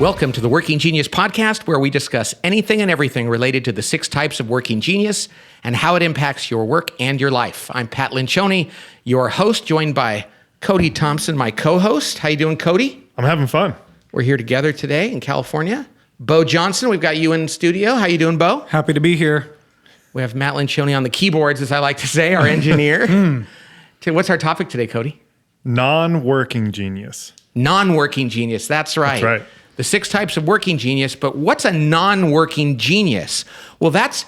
Welcome to the Working Genius podcast, where we discuss anything and everything related to the 6 types of working genius and how it impacts your work and your life. I'm Pat Lencioni, your host, joined by Cody Thompson, my co-host. How you doing, Cody? I'm having fun. We're here together today in California. Beau Johnson, we've got you in studio. How you doing, Beau? Happy to be here. We have Matt Lencioni on the keyboards, as I like to say, our engineer. What's our topic today, Cody? Non-working genius. Non-working genius, that's right. That's right. The 6 types of working genius, but what's a non-working genius? Well, that's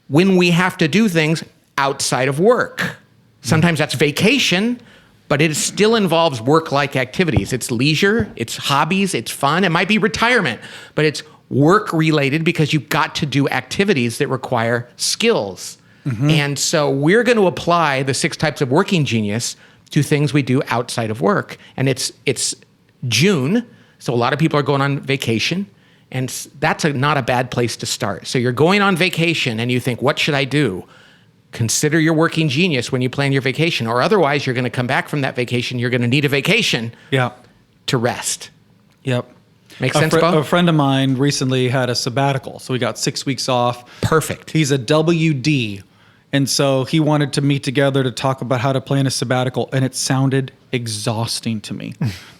when we have to do things outside of work. Sometimes that's vacation, but it still involves work-like activities. It's leisure, it's hobbies, it's fun. It might be retirement, but it's work-related because you've got to do activities that require skills. And so we're going to apply the 6 types of working genius to things we do outside of work. And it's June, so a lot of people are going on vacation, and that's not a bad place to start. So you're going on vacation and you think, what should I do? Consider your working genius when you plan your vacation, or otherwise you're going to come back from that vacation. You're going to need a vacation to rest. Yep. Make sense, Beau? A friend of mine recently had a sabbatical, so he got 6 weeks off. Perfect. He's a WD, and so he wanted to meet together to talk about how to plan a sabbatical, and it sounded exhausting to me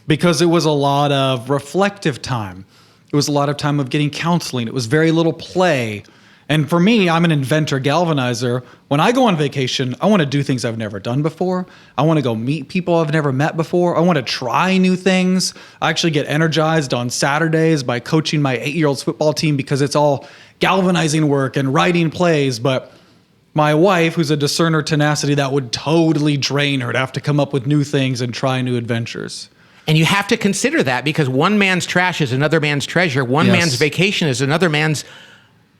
because it was a lot of reflective time. It was a lot of time of getting counseling. It was very little play. And for me, I'm an inventor galvanizer. When I go on vacation, I want to do things I've never done before. I want to go meet people I've never met before. I want to try new things. I actually get energized on Saturdays by coaching my 8-year-old's football team because it's all galvanizing work and writing plays. But my wife, who's a discerner tenacity, that would totally drain her to have to come up with new things and try new adventures. And you have to consider that because one man's trash is another man's treasure. One man's vacation is another man's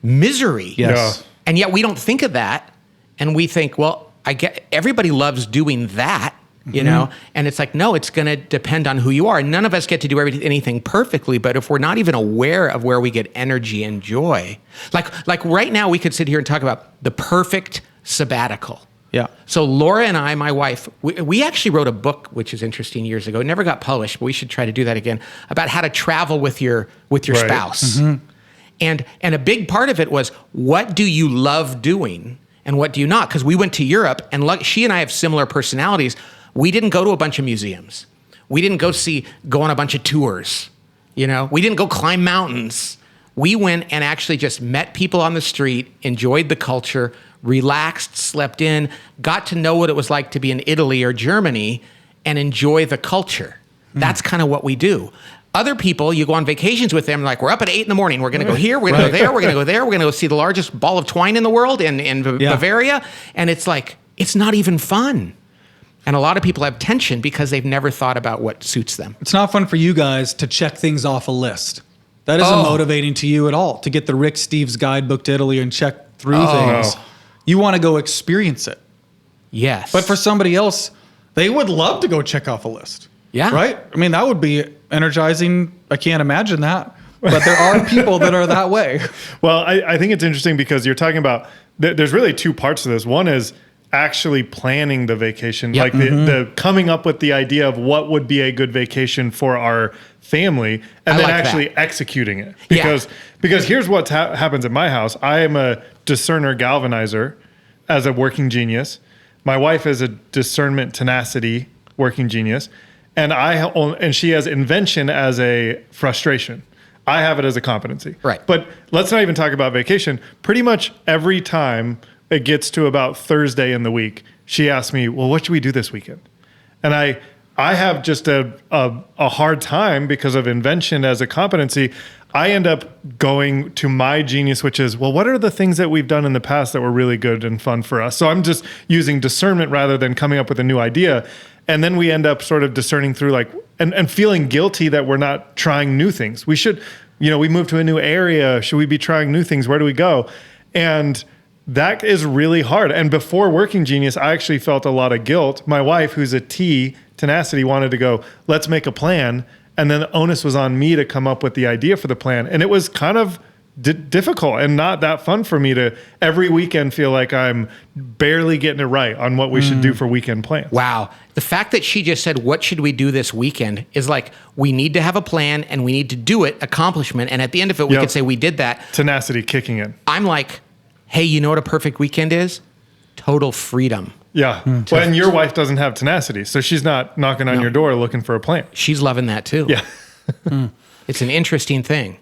misery. Yes. Yeah. And yet we don't think of that. And we think, well, I get everybody loves doing that, you know? And it's like, no, it's going to depend on who you are. And none of us get to do anything perfectly. But if we're not even aware of where we get energy and joy, like right now we could sit here and talk about the perfect sabbatical. Yeah. So Laura and I, my wife, we actually wrote a book, which is interesting, years ago. It never got published, but we should try to do that again, about how to travel with your spouse. And a big part of it was, what do you love doing and what do you not? Because we went to Europe, and she and I have similar personalities. We didn't go to a bunch of museums. We didn't go on a bunch of tours. You know, we didn't go climb mountains. We went and actually just met people on the street, enjoyed the culture, relaxed, slept in, got to know what it was like to be in Italy or Germany and enjoy the culture. That's kind of what we do. Other people, you go on vacations with them, like, we're up at 8 in the morning. We're going to go here. We're going to go there. We're going to go there. We're going to go see the largest ball of twine in the world in Bavaria. And it's like, it's not even fun. And a lot of people have tension because they've never thought about what suits them. It's not fun for you guys to check things off a list. That isn't motivating to you at all, to get the Rick Steves guidebook to Italy and check through things. No. You want to go experience it. Yes. But for somebody else, they would love to go check off a list. Yeah. Right? I mean, that would be energizing. I can't imagine that. But there are people that are that way. Well, I think it's interesting because you're talking about, there's really 2 parts to this. One is actually planning the vacation, like the coming up with the idea of what would be a good vacation for our family, and then actually executing it. Because here's what happens at my house. I am a discerner galvanizer as a working genius. My wife is a discernment tenacity working genius. And she has invention as a frustration. I have it as a competency. Right. But let's not even talk about vacation. Pretty much every time it gets to about Thursday in the week, she asks me, well, what should we do this weekend? And I have just a hard time because of invention as a competency. I end up going to my genius, which is, well, what are the things that we've done in the past that were really good and fun for us? So I'm just using discernment rather than coming up with a new idea. And then we end up sort of discerning through and feeling guilty that we're not trying new things. We should, we moved to a new area. Should we be trying new things? Where do we go? And that is really hard. And before Working Genius, I actually felt a lot of guilt. My wife, who's a T, tenacity, wanted to go, let's make a plan. And then the onus was on me to come up with the idea for the plan. And it was kind of difficult and not that fun for me to every weekend feel like I'm barely getting it right on what we should do for weekend plans. Wow. The fact that she just said, what should we do this weekend is like, we need to have a plan and we need to do it, accomplishment. And at the end of it, we could say we did that. Tenacity kicking in. I'm like, hey, you know what a perfect weekend is? Total freedom. Yeah. Well, and your wife doesn't have tenacity, so she's not knocking on your door looking for a plan. She's loving that too. Yeah. It's an interesting thing.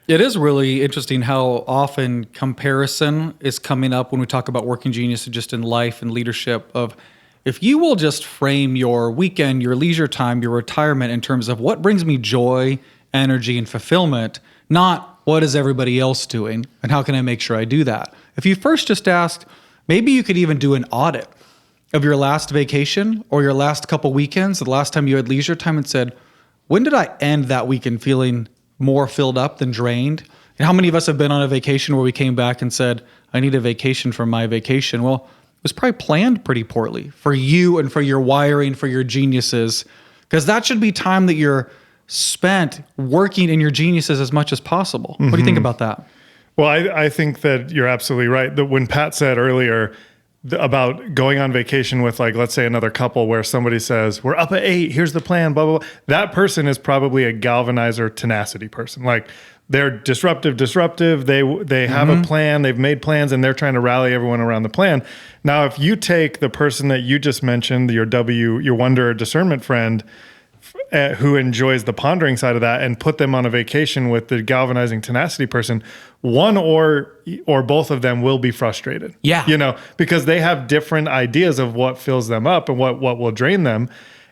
It is really interesting how often comparison is coming up when we talk about working genius just in life and leadership of if you will just frame your weekend, your leisure time, your retirement in terms of what brings me joy, energy, and fulfillment, not what is everybody else doing and how can I make sure I do that. If you first just asked, maybe you could even do an audit of your last vacation or your last couple weekends, the last time you had leisure time and said, when did I end that weekend feeling more filled up than drained? And how many of us have been on a vacation where we came back and said, I need a vacation from my vacation? Well, it was probably planned pretty poorly for you and for your wiring, for your geniuses, because that should be time that you're spent working in your geniuses as much as possible. What do you think about that? Well, I think that you're absolutely right. That when Pat said earlier about going on vacation with, like, let's say another couple where somebody says, we're up at 8, here's the plan, blah, blah, blah. That person is probably a galvanizer tenacity person. Like, they're disruptive. They have a plan, they've made plans, and they're trying to rally everyone around the plan. Now, if you take the person that you just mentioned, your wonder discernment friend, who enjoys the pondering side of that, and put them on a vacation with the galvanizing tenacity person, one or both of them will be frustrated. Yeah. Because they have different ideas of what fills them up and what will drain them.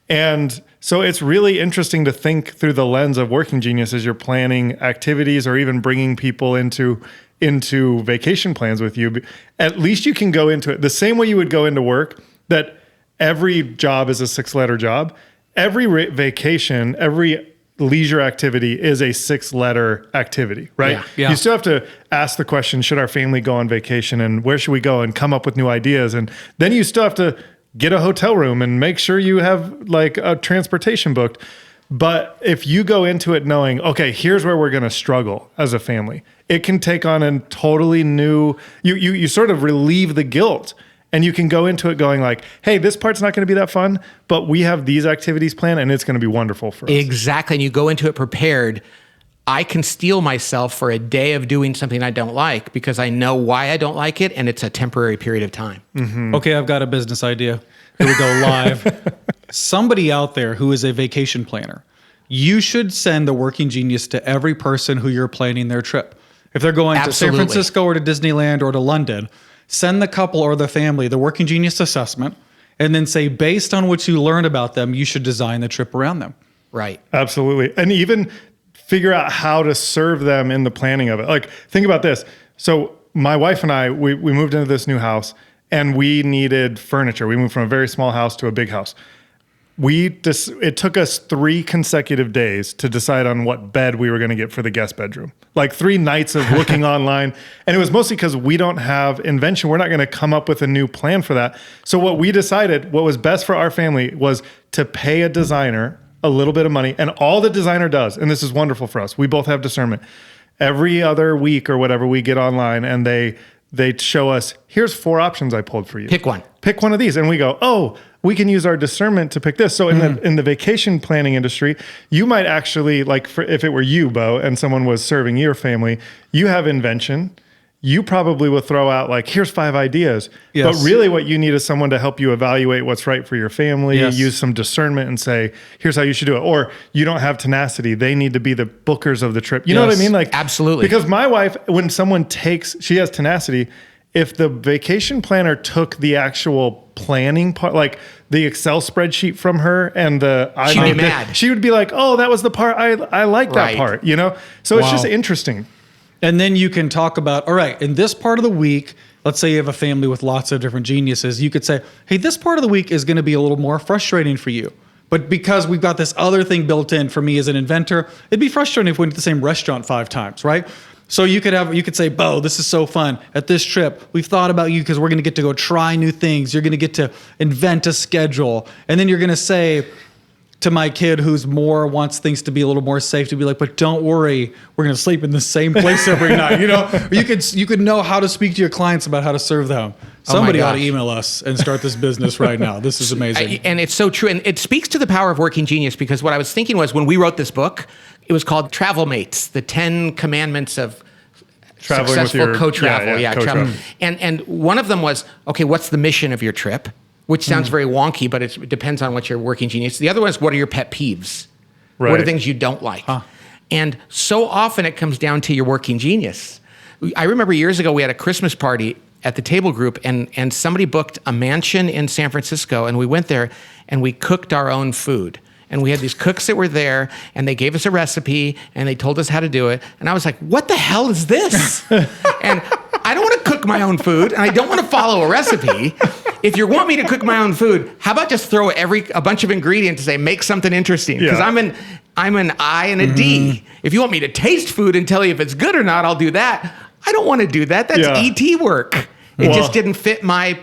And so it's really interesting to think through the lens of working genius as you're planning activities or even bringing people into vacation plans with you. At least you can go into it the same way you would go into work, that every job is a 6-letter job. Every vacation, every leisure activity is a 6-letter activity, right? Yeah. You still have to ask the question, should our family go on vacation and where should we go, and come up with new ideas? And then you still have to get a hotel room and make sure you have like a transportation booked. But if you go into it knowing, okay, here's where we're going to struggle as a family, it can take on a totally new, you sort of relieve the guilt. And you can go into it going like, hey, this part's not going to be that fun, but we have these activities planned and it's going to be wonderful for us. Exactly. And you go into it prepared. I can steel myself for a day of doing something I don't like because I know why I don't like it, and it's a temporary period of time. Mm-hmm. Okay, I've got a business idea. Here we go live. Somebody out there who is a vacation planner, you should send the working genius to every person who you're planning their trip. If they're going to San Francisco or to Disneyland or to London, send the couple or the family the working genius assessment, and then say, based on what you learned about them, you should design the trip around them. Right. Absolutely. And even figure out how to serve them in the planning of it. Like, think about this. So my wife and I, we moved into this new house and we needed furniture. We moved from a very small house to a big house. It took us 3 consecutive days to decide on what bed we were going to get for the guest bedroom. Like 3 nights of looking online. And it was mostly because we don't have invention. We're not going to come up with a new plan for that. So what we decided, what was best for our family, was to pay a designer a little bit of money. And all the designer does, and this is wonderful for us, we both have discernment. Every other week or whatever, we get online and they show us, here's 4 options I pulled for you. Pick one. Pick one of these. And we go, oh, we can use our discernment to pick this. So in the vacation planning industry, you might actually, like, if it were you, Beau, and someone was serving your family, you have invention. You probably will throw out like, here's 5 ideas. Yes. But really what you need is someone to help you evaluate what's right for your family, use some discernment and say, here's how you should do it. Or you don't have tenacity. They need to be the bookers of the trip. You know what I mean? Like, absolutely. Because my wife, when someone she has tenacity. If the vacation planner took the actual planning part, like the Excel spreadsheet from her and she'd be mad. She would be like, oh, that was the part I like that part, So it's just interesting. And then you can talk about, all right, in this part of the week, let's say you have a family with lots of different geniuses, you could say, hey, this part of the week is going to be a little more frustrating for you. But because we've got this other thing built in for me as an inventor, it'd be frustrating if we went to the same restaurant 5 times, right? So you could say, Beau, this is so fun. At this trip, we've thought about you because we're going to get to go try new things. You're going to get to invent a schedule. And then you're going to say, to my kid who's more wants things to be a little more safe, to be like, but don't worry, we're going to sleep in the same place every night. You know, you could know how to speak to your clients about how to serve them. Somebody ought to email us and start this business right now. This is amazing. And it's so true. And it speaks to the power of working genius, because what I was thinking was, when we wrote this book, it was called Travel Mates, the 10 commandments of Traveling successful with your co-travel. co-travel. And one of them was, okay, what's the mission of your trip? Which sounds very wonky, but it depends on what your working genius. The other one is, what are your pet peeves? Right. What are things you don't like? And so often it comes down to your working genius. I remember years ago, we had a Christmas party at the table group, and somebody booked a mansion in San Francisco, and we went there and we cooked our own food. And we had these cooks that were there, and they gave us a recipe, and they told us how to do it. And I was like, what the hell is this? And I don't want to cook my own food, and I don't want to follow a recipe. If you want me to cook my own food, how about just throw a bunch of ingredients and say, make something interesting? Because I'm an I and a D. If you want me to taste food and tell you if it's good or not, I'll do that. I don't want to do that. That's ET work. It just didn't fit my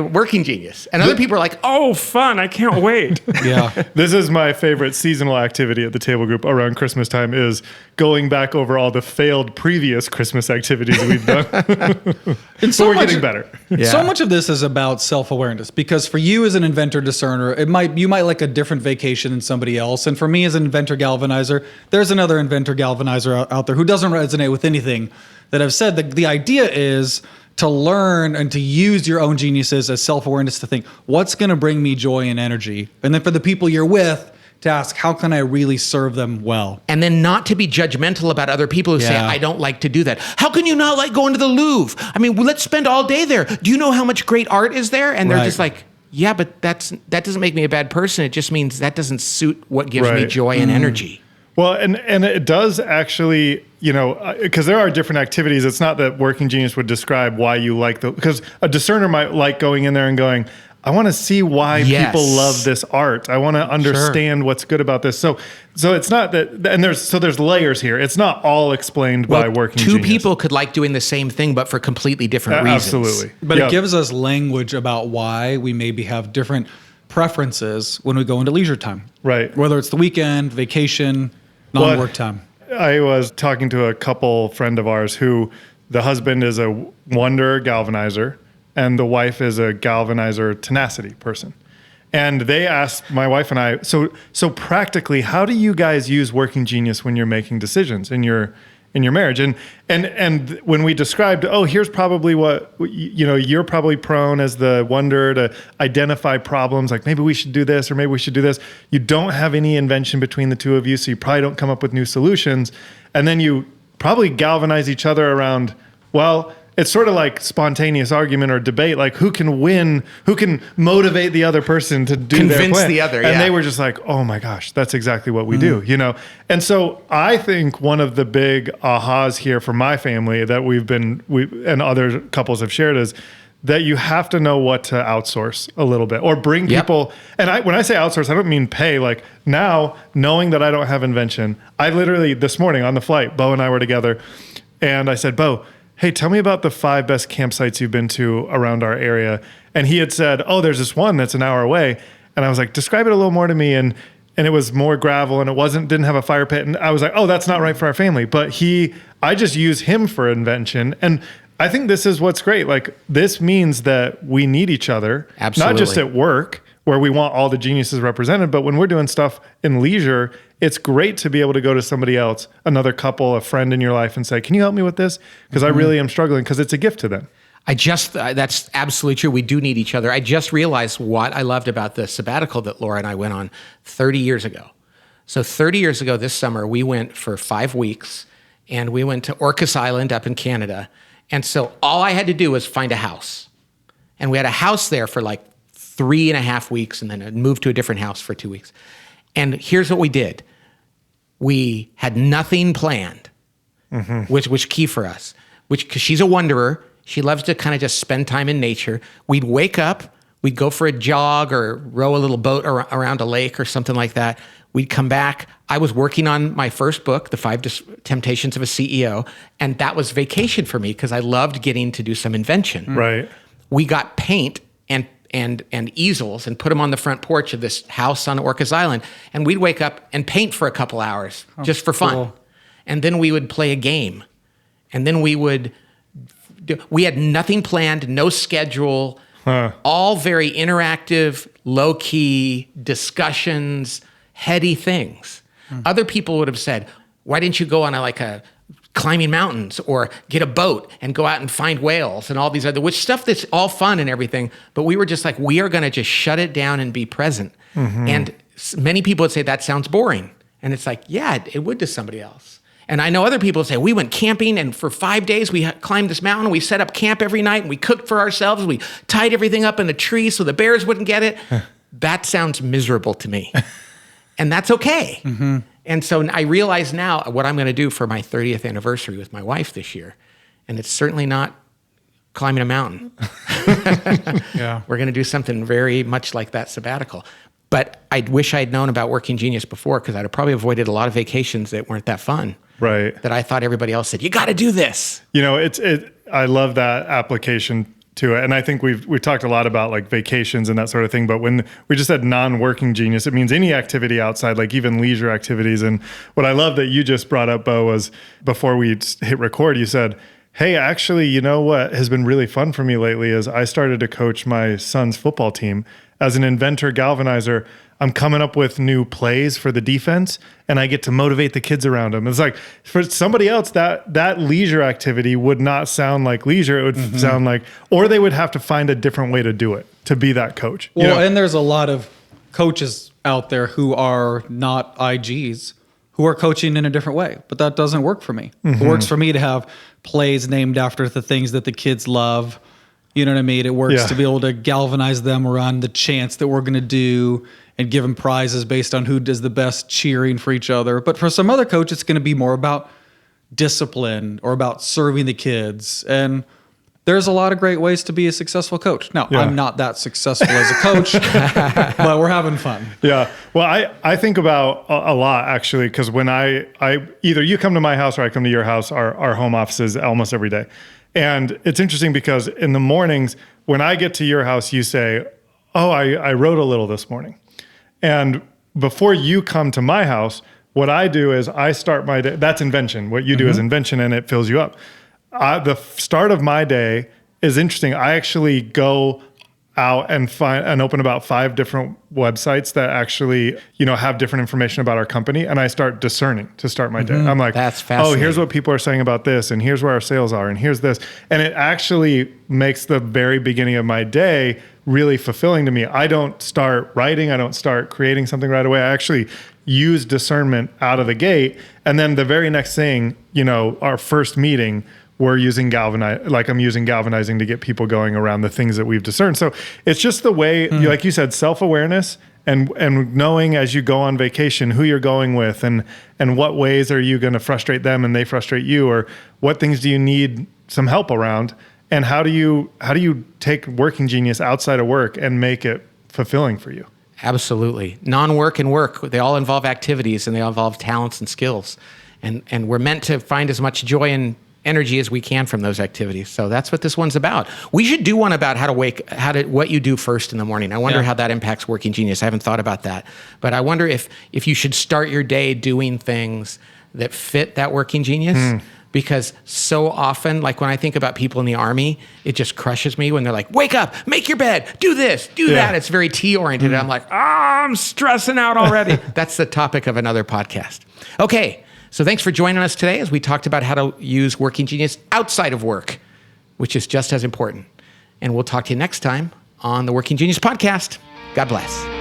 working genius. And other people are like, oh, fun, I can't wait. This is my favorite seasonal activity at the table group around Christmas time, is going back over all the failed previous Christmas activities we've done. And so we're getting better. So much of this is about self-awareness, because for you as an inventor discerner, you might like a different vacation than somebody else. And for me as an inventor galvanizer, there's another inventor galvanizer out there who doesn't resonate with anything that I've said. The idea is to learn and to use your own geniuses as self-awareness, to think, what's going to bring me joy and energy? And then for the people you're with, to ask, how can I really serve them well? And then not to be judgmental about other people who say, I don't like to do that. How can you not like going to the Louvre? I mean, let's spend all day there. Do you know how much great art is there? And they're just like, yeah, but that doesn't make me a bad person. It just means that doesn't suit what gives me joy and energy. Well, and it does actually, because there are different activities. It's not that working genius would describe why you like because a discerner might like going in there and going, I want to see why people love this art. I want to understand what's good about this. So it's not that, and there's layers here. It's not all explained by working genius. Two people could like doing the same thing, but for completely different reasons. Absolutely. But it gives us language about why we maybe have different preferences when we go into leisure time. Right. Whether it's the weekend, vacation, non-work time. I was talking to a friend of ours who the husband is a wonder galvanizer and the wife is a galvanizer tenacity person. And they asked my wife and I, so practically, how do you guys use working genius when you're making decisions in your marriage? And when we described, here's probably what, you're probably prone as the wonder to identify problems, like maybe we should do this or maybe we should do this. You don't have any invention between the two of you, so you probably don't come up with new solutions. And then you probably galvanize each other around, well, it's sort of like spontaneous argument or debate, like who can win, who can motivate the other person to do their plan. Convince the other, And they were just like, oh my gosh, that's exactly what we do, And so I think one of the big ahas here for my family that we and other couples have shared is that you have to know what to outsource a little bit or bring people. And when I say outsource, I don't mean pay. Like now, knowing that I don't have invention, I literally, this morning on the flight, Beau and I were together, and I said, Beau, hey, tell me about the 5 best campsites you've been to around our area. And he had said, there's this one that's an hour away. And I was like, describe it a little more to me. And it was more gravel and didn't have a fire pit. And I was like, that's not right for our family. But I just use him for invention. And I think this is what's great. Like, this means that we need each other. Absolutely. Not just at work, where we want all the geniuses represented, but when we're doing stuff in leisure, it's great to be able to go to somebody else, another couple, a friend in your life, and say, can you help me with this? Because I really am struggling, because it's a gift to them. That's absolutely true. We do need each other. I just realized what I loved about the sabbatical that Laura and I went on 30 years ago. So 30 years ago this summer, we went for 5 weeks, and we went to Orcas Island up in Canada. And so all I had to do was find a house. And we had a house there for like 3.5 weeks, and then I moved to a different house for 2 weeks. And here's what we did. We had nothing planned, which was key for us, because she's a wanderer. She loves to kind of just spend time in nature. We'd wake up, we'd go for a jog or row a little boat around a lake or something like that. We'd come back. I was working on my first book, The 5 Temptations of a CEO, and that was vacation for me because I loved getting to do some invention. Right. We got paint and easels and put them on the front porch of this house on Orcas Island. And we'd wake up and paint for a couple hours just for fun. Cool. And then we would play a game. And then we had nothing planned, no schedule, all very interactive, low-key discussions, heady things. Other people would have said, why didn't you go on a climbing mountains or get a boat and go out and find whales and all these other, which stuff that's all fun and everything. But we were just like, we are going to just shut it down and be present. And many people would say that sounds boring. And it's like, yeah, it would to somebody else. And I know other people say, we went camping and for 5 days we climbed this mountain. We set up camp every night and we cooked for ourselves. We tied everything up in the tree so the bears wouldn't get it. That sounds miserable to me. And that's okay. And so I realize now what I'm going to do for my 30th anniversary with my wife this year. And it's certainly not climbing a mountain. Yeah. We're going to do something very much like that sabbatical. But I wish I'd known about Working Genius before, because I'd have probably avoided a lot of vacations that weren't that fun. Right. That I thought everybody else said, you got to do this. I love that application to it. And I think we've talked a lot about like vacations and that sort of thing. But when we just said non-working genius, it means any activity outside, like even leisure activities. And what I love that you just brought up, Beau, was before we hit record, you said, hey, actually, you know what has been really fun for me lately is I started to coach my son's football team. As an inventor galvanizer, I'm coming up with new plays for the defense, and I get to motivate the kids around them. It's like for somebody else, that leisure activity would not sound like leisure. It would sound like, or they would have to find a different way to do it to be that coach. Well, and there's a lot of coaches out there who are not IGs who are coaching in a different way, but that doesn't work for me. It works for me to have plays named after the things that the kids love. You know what I mean? It works to be able to galvanize them around the chants that we're going to do and give them prizes based on who does the best cheering for each other. But for some other coach, it's going to be more about discipline or about serving the kids. And there's a lot of great ways to be a successful coach. Now, I'm not that successful as a coach, but we're having fun. Yeah. Well, I think about a lot, actually, because when I either you come to my house or I come to your house, our home offices almost every day. And it's interesting because in the mornings, when I get to your house, you say, oh, I wrote a little this morning. And before you come to my house, what I do is I start my day. That's invention. What you do is invention, and it fills you up. The start of my day is interesting. I actually go out and find and open about 5 different websites that actually, have different information about our company. And I start discerning to start my day. I'm like, that's fascinating. Oh, here's what people are saying about this. And here's where our sales are. And here's this. And it actually makes the very beginning of my day really fulfilling to me. I don't start writing. I don't start creating something right away. I actually use discernment out of the gate. And then the very next thing, our first meeting, we're using I'm using galvanizing to get people going around the things that we've discerned. So it's just the way, like you said, self-awareness and knowing as you go on vacation who you're going with and what ways are you going to frustrate them and they frustrate you, or what things do you need some help around, and how do you take Working Genius outside of work and make it fulfilling for you? Absolutely. Non-work and work, they all involve activities and they all involve talents and skills. And we're meant to find as much joy and energy as we can from those activities. So that's what this one's about. We should do one about what you do first in the morning. I wonder how that impacts Working Genius. I haven't thought about that. But I wonder if you should start your day doing things that fit that Working Genius. Because so often, like when I think about people in the Army, it just crushes me when they're like, wake up, make your bed, do this, do that. It's very T-oriented. I'm like, I'm stressing out already. That's the topic of another podcast. Okay. So thanks for joining us today as we talked about how to use Working Genius outside of work, which is just as important. And we'll talk to you next time on the Working Genius podcast. God bless.